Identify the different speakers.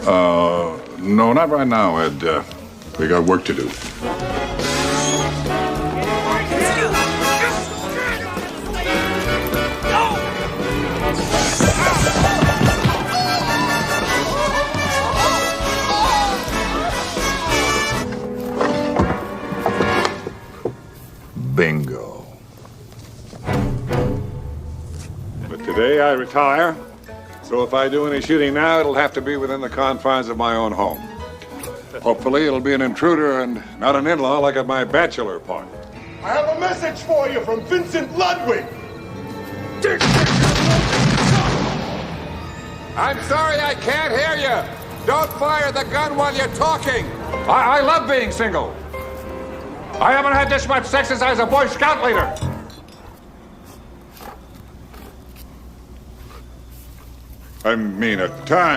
Speaker 1: No, not right now, Ed. We got work to do. Bingo.
Speaker 2: But today I retire, so if I do any shooting now, it'll have to be within the confines of my own home. Hopefully, it'll be an intruder and not an in-law like at my bachelor party.
Speaker 3: I have a message for you from Vincent Ludwig.
Speaker 2: I'm sorry I can't hear you. Don't fire the gun while you're talking. I love being single. I haven't had this much sex since I was a Boy Scout leader. I mean, at the time.